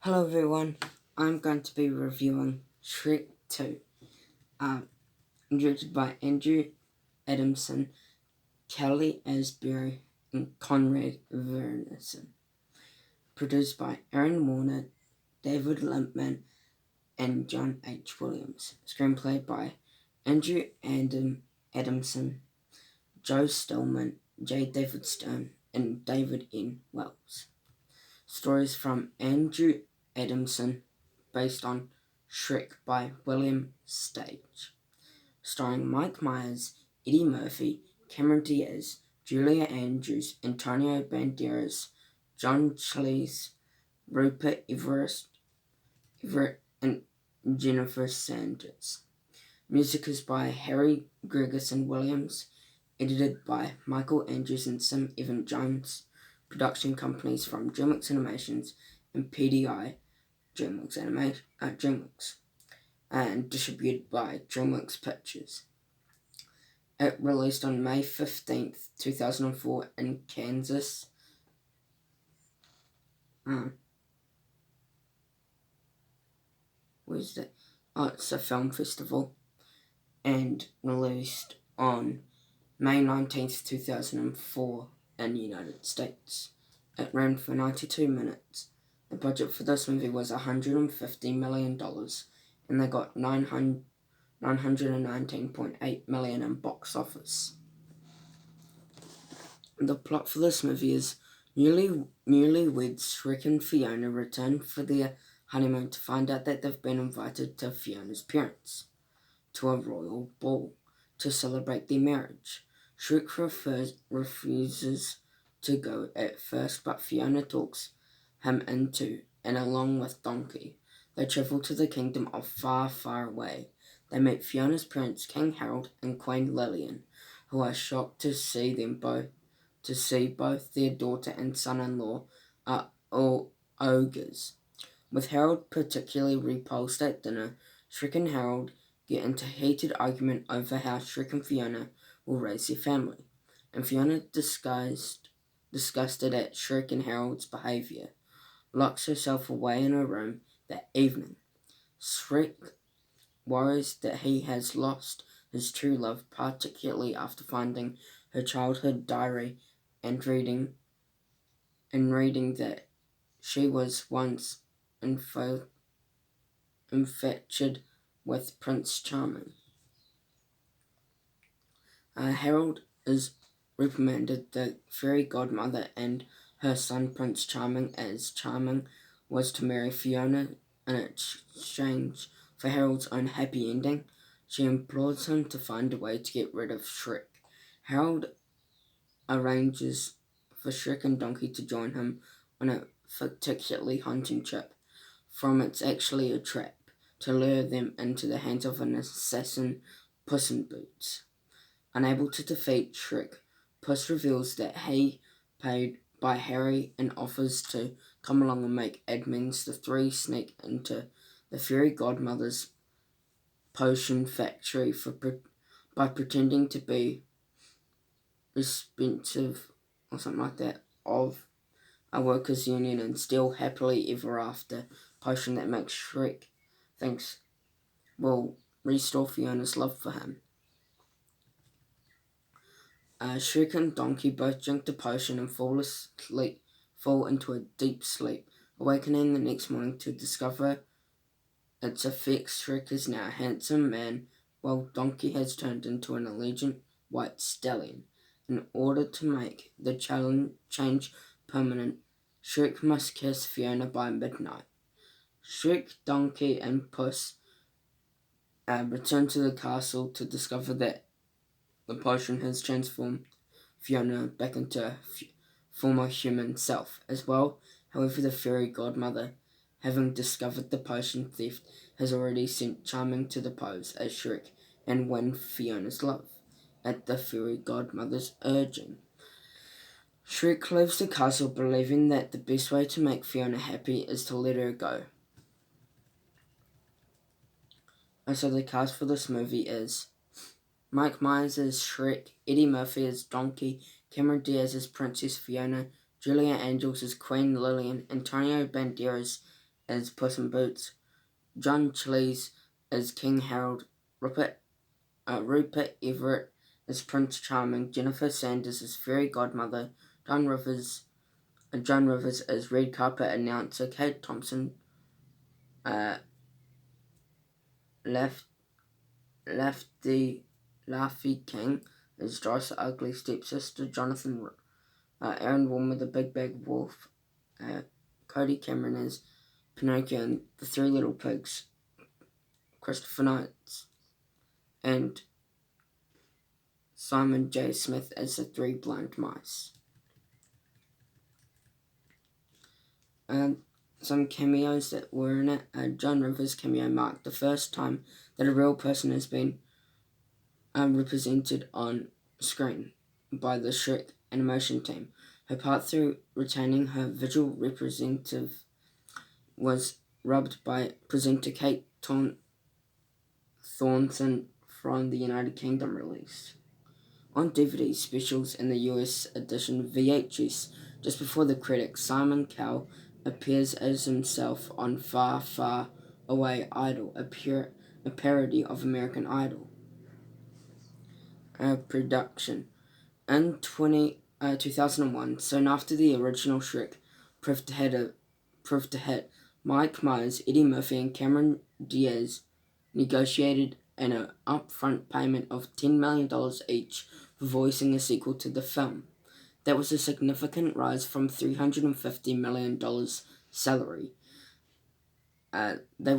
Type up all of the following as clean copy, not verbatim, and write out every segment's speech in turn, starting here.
Hello everyone, I'm going to be reviewing Shrek 2, directed by Andrew Adamson, Kelly Asbury, and Conrad Verneson. Produced by Aaron Warner, David Limpman, and John H. Williams. Screenplay by Andrew Adamson, Joe Stillman, J. David Stone, and David N. Wells. Stories from Andrew Adamson, based on Shrek by William Stage, starring Mike Myers, Eddie Murphy, Cameron Diaz, Julia Andrews, Antonio Banderas, John Cleese, Rupert Everett, and Jennifer Sanders. Music is by Harry Gregerson Williams, edited by Michael Andrews and Sim Evan Jones. Production companies from DreamWorks Animations and PDI DreamWorks, and distributed by DreamWorks Pictures. It released on May 15th, 2004 in Kansas. Where's that? Oh, it's a film festival. And released on May 19th, 2004 in the United States. It ran for 92 minutes. The budget for this movie was $150 million, and they got $919.8 million in box office. The plot for this movie is newlyweds Shrek and Fiona return for their honeymoon to find out that they've been invited to Fiona's parents to a royal ball to celebrate their marriage. Shrek refuses to go at first, but Fiona talks him into, and along with Donkey, they travel to the kingdom of Far, Far Away. They meet Fiona's parents, King Harold and Queen Lillian, who are shocked to see both their daughter and son-in-law are all ogres. With Harold particularly repulsed at dinner, Shrek and Harold get into a heated argument over how Shrek and Fiona will raise their family, and Fiona, disgusted at Shrek and Harold's behaviour, locks herself away in her room that evening. Shrek worries that he has lost his true love, particularly after finding her childhood diary and reading that she was once infatuated with Prince Charming. Harold is reprimanded the fairy godmother and her son Prince Charming, as Charming was to marry Fiona in exchange for Harold's own happy ending. She implores him to find a way to get rid of Shrek. Harold arranges for Shrek and Donkey to join him on a fictitious hunting trip, from it's actually a trap, to lure them into the hands of an assassin, Puss in Boots. Unable to defeat Shrek, Puss reveals that he paid by Harry and offers to come along and make amends. The three sneak into the fairy godmother's potion factory by pretending to be expensive or something like that of a workers' union and steal happily ever after potion that makes Shrek thinks will restore Fiona's love for him. Shrek and Donkey both drink the potion and fall into a deep sleep, awakening the next morning to discover its effects. Shrek is now a handsome man, while Donkey has turned into an elegant white stallion. In order to make the change permanent, Shrek must kiss Fiona by midnight. Shrek, Donkey, and Puss return to the castle to discover that the potion has transformed Fiona back into her former human self as well. However, the fairy godmother, having discovered the potion theft, has already sent Charming to the pose as Shrek and win Fiona's love at the fairy godmother's urging. Shrek leaves the castle believing that the best way to make Fiona happy is to let her go. And so the cast for this movie is Mike Myers as Shrek, Eddie Murphy as Donkey, Cameron Diaz as Princess Fiona, Julia Andrews as Queen Lillian, Antonio Banderas as Puss in Boots, John Cleese as King Harold, Rupert Everett as Prince Charming, Jennifer Sanders as Fairy Godmother, Joan Rivers as red carpet announcer, Kate Thompson, uh, Laf- Laffy King as Joyce's ugly stepsister, Aaron Warmer the Big Bag Wolf, Cody Cameron as Pinocchio and the Three Little Pigs, Christopher Knights, and Simon J. Smith as the Three Blind Mice. Some cameos that were in it. John Rivers' cameo marked the first time that a real person has been represented on screen by the Shrek animation team. Her part through retaining her visual representative was rubbed by presenter Kate Thornton from the United Kingdom release. On DVD specials in the US edition VHS, just before the credits, Simon Cowell appears as himself on Far, Far Away Idol, a parody of American Idol. Production. In 2001, soon after the original Shrek proved to hit, Mike Myers, Eddie Murphy, and Cameron Diaz negotiated an upfront payment of $10 million each for voicing a sequel to the film. That was a significant rise from $350 million salary. They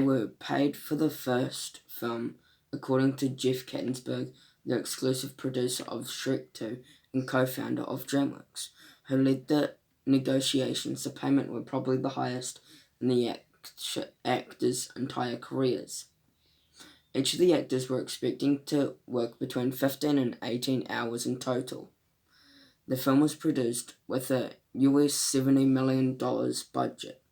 were paid for the first film, according to Jeff Katzenberg, the exclusive producer of Shrek 2 and co-founder of DreamWorks, who led the negotiations. The payment were probably the highest in the actors' entire careers. Each of the actors were expecting to work between 15 and 18 hours in total. The film was produced with a US $70 million budget.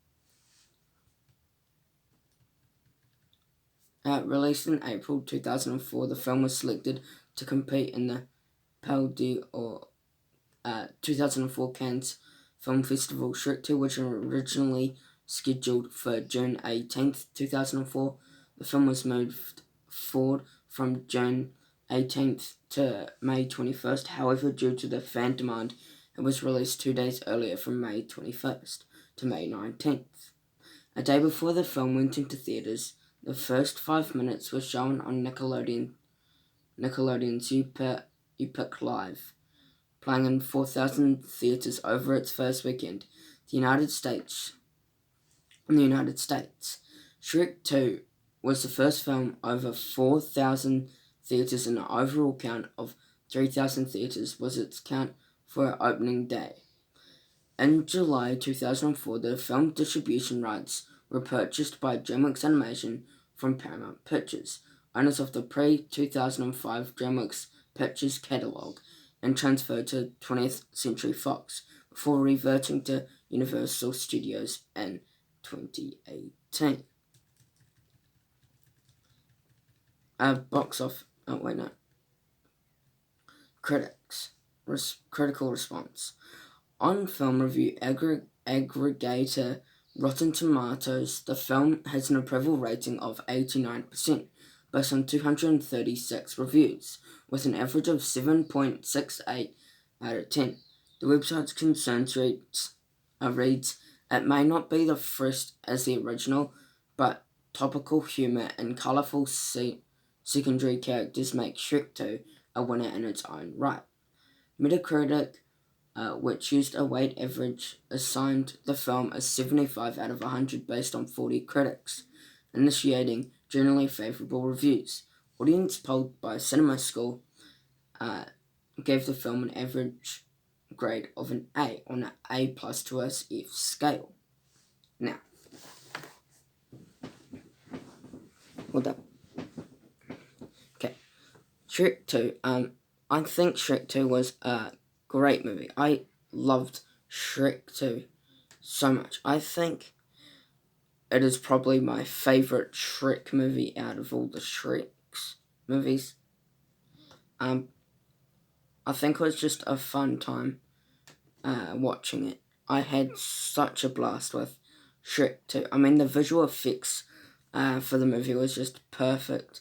Released in April 2004, the film was selected to compete in the Palme d'Or 2004 Cannes Film Festival. Shrek 2 was originally scheduled for June 18th, 2004. The film was moved forward from June 18th to May 21st. However, due to the fan demand, it was released 2 days earlier from May 21st to May 19th. A day before the film went into theaters, the first 5 minutes were shown on Nickelodeon's Epic Live, playing in 4,000 theaters over its first weekend. In the United States, Shrek 2 was the first film over 4,000 theaters, and an overall count of 3,000 theaters was its count for opening day. In July 2004, the film distribution rights were purchased by DreamWorks Animation from Paramount Pictures, owners of the pre-2005 DreamWorks Pictures catalog, and transferred to 20th Century Fox before reverting to Universal Studios in 2018. Critical response. On film review aggregator Rotten Tomatoes, the film has an approval rating of 89%, based on 236 reviews, with an average of 7.68 out of 10. The website's concerns reads, "It may not be the first as the original, but topical humour and colourful secondary characters make Shrek 2 a winner in its own right." Metacritic, which used a weight average, assigned the film a 75 out of 100 based on 40 critics, initiating generally favourable reviews. Audience polled by Cinema School gave the film an average grade of an A on an A+ to a F scale. Now, hold up. Okay, Shrek 2. I think Shrek 2 was a great movie. I loved Shrek 2 so much. I think it is probably my favourite Shrek movie out of all the Shrek's movies. I think it was just a fun time watching it. I had such a blast with Shrek 2. I mean, the visual effects for the movie was just perfect.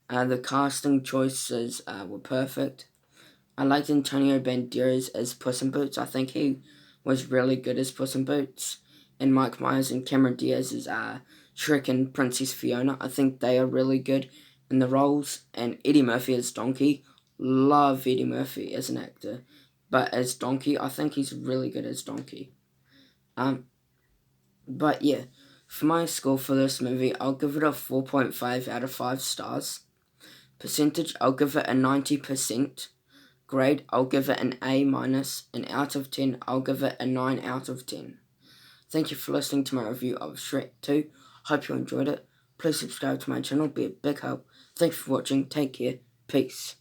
The casting choices were perfect. I liked Antonio Banderas as Puss in Boots. I think he was really good as Puss in Boots. And Mike Myers and Cameron Diaz as Shrek and Princess Fiona. I think they are really good in the roles. And Eddie Murphy as Donkey. Love Eddie Murphy as an actor. But as Donkey, I think he's really good as Donkey. But yeah, for my score for this movie, I'll give it a 4.5 out of 5 stars. Percentage, I'll give it a 90%. Grade, I'll give it an A minus. And out of 10, I'll give it a 9 out of 10. Thank you for listening to my review of Shrek 2. Hope you enjoyed it. Please subscribe to my channel, be a big help. Thanks for watching. Take care. Peace.